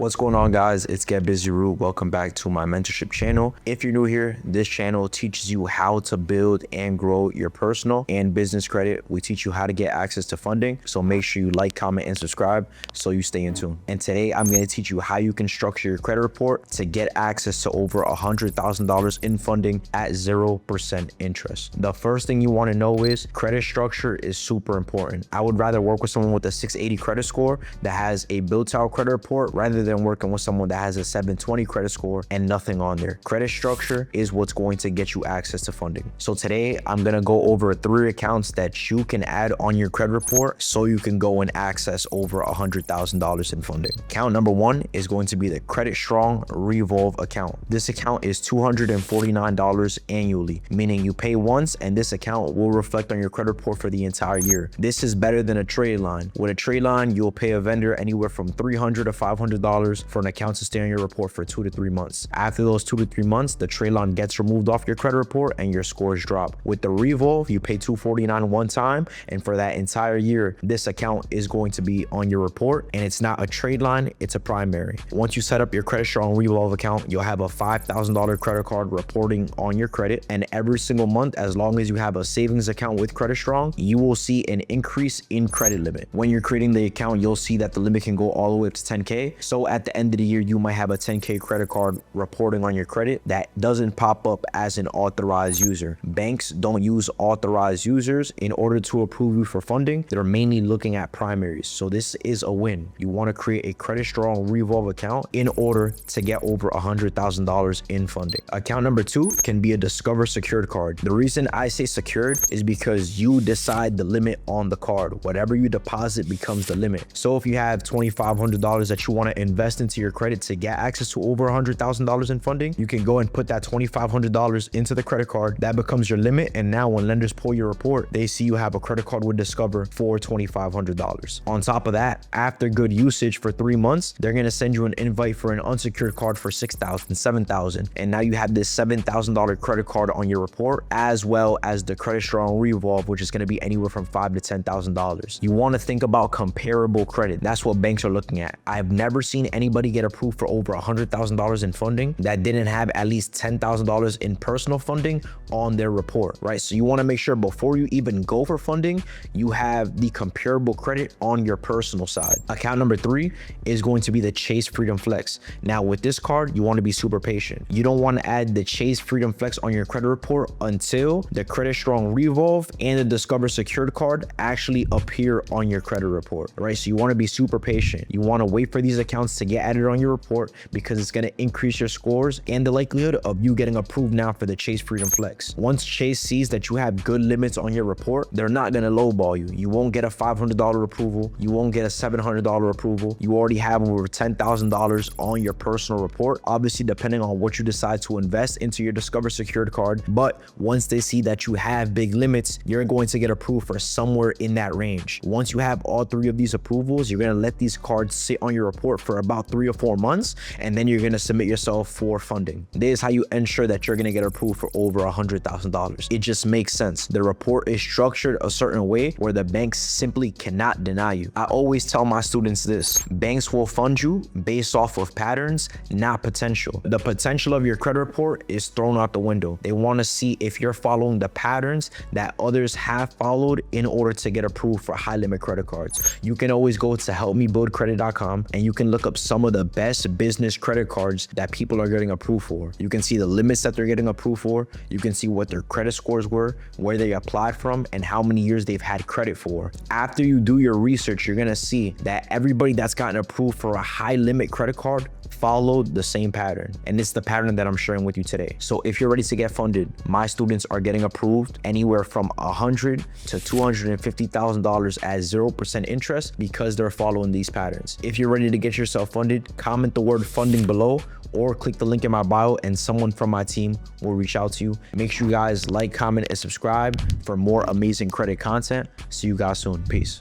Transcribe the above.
What's going on, guys? It's Get Busy Root. Welcome back to my mentorship channel. If you're new here, this channel teaches you how to build and grow your personal and business credit. We teach you how to get access to funding. So make sure you like, comment, and subscribe so you stay in tune. And today I'm going to teach you how you can structure your credit report to get access to over $100,000 in funding at 0% interest. The first thing you want to know is credit structure is super important. I would rather work with someone with a 680 credit score that has a built-out credit report rather than working with someone that has a 720 credit score and nothing on there. Credit structure is what's going to get you access to funding. So today I'm going to go over 3 accounts that you can add on your credit report so you can go and access over $100,000 in funding. Account number 1 is going to be the Credit Strong Revolve account. This account is $249 annually, meaning you pay once and this account will reflect on your credit report for the entire year. This is better than a trade line. With a trade line, you'll pay a vendor anywhere from $300 to $500 for an account to stay on your report for 2 to 3 months. After those 2 to 3 months, the trade line gets removed off your credit report and your scores drop. With the Revolve, you pay $249 one time, and for that entire year, this account is going to be on your report, and it's not a trade line, it's a primary. Once you set up your Credit Strong Revolve account, you'll have a $5,000 credit card reporting on your credit, and every single month, as long as you have a savings account with Credit Strong, you will see an increase in credit limit. When you're creating the account, you'll see that the limit can go all the way up to 10K. So at the end of the year, you might have a 10K credit card reporting on your credit that doesn't pop up as an authorized user. Banks don't use authorized users in order to approve you for funding. They're mainly looking at primaries. So this is a win. You want to create a Credit Strong Revolve account in order to get over $100,000 in funding. Account number 2 can be a Discover secured card. The reason I say secured is because you decide the limit on the card. Whatever you deposit becomes the limit. So if you have $2,500 that you want to invest into your credit to get access to over $100,000 in funding, you can go and put that $2,500 into the credit card. That becomes your limit. And now when lenders pull your report, they see you have a credit card with Discover for $2,500. On top of that, after good usage for 3 months, they're going to send you an invite for an unsecured card for $6,000, $7,000. And now you have this $7,000 credit card on your report, as well as the Credit Strong Revolve, which is going to be anywhere from $5,000 to $10,000. You want to think about comparable credit. That's what banks are looking at. I've never seen anybody get approved for over $100,000 in funding that didn't have at least $10,000 in personal funding on their report, right? So you want to make sure before you even go for funding, you have the comparable credit on your personal side. Account number 3 is going to be the Chase Freedom Flex. Now with this card, you want to be super patient. You don't want to add the Chase Freedom Flex on your credit report until the Credit Strong Revolve and the Discover secured card actually appear on your credit report, right? So you want to be super patient. You want to wait for these accounts to get added on your report because it's going to increase your scores and the likelihood of you getting approved now for the Chase Freedom Flex. Once Chase sees that you have good limits on your report, they're not going to lowball you. You won't get a $500 approval. You won't get a $700 approval. You already have over $10,000 on your personal report, obviously depending on what you decide to invest into your Discover secured card. But once they see that you have big limits, you're going to get approved for somewhere in that range. Once you have all 3 of these approvals, you're going to let these cards sit on your report for about 3 or 4 months, and then you're going to submit yourself for funding. This is how you ensure that you're going to get approved for over $100,000. It just makes sense. The report is structured a certain way where the banks simply cannot deny you. I always tell my students this: banks will fund you based off of patterns, not potential. The potential of your credit report is thrown out the window. They want to see if you're following the patterns that others have followed in order to get approved for high limit credit cards. You can always go to helpmebuildcredit.com and you can look up some of the best business credit cards that people are getting approved for. You can see the limits that they're getting approved for. You can see what their credit scores were, where they applied from, and how many years they've had credit for. After you do your research, you're going to see that everybody that's gotten approved for a high limit credit card followed the same pattern, and it's the pattern that I'm sharing with you today. So if you're ready to get funded, my students are getting approved anywhere from $100,000 to $250,000 at 0% interest because they're following these patterns. If you're ready to get yourself funded, comment the word funding below or click the link in my bio and someone from my team will reach out to you. Make sure you guys like, comment, and subscribe for more amazing credit content. See you guys soon. Peace.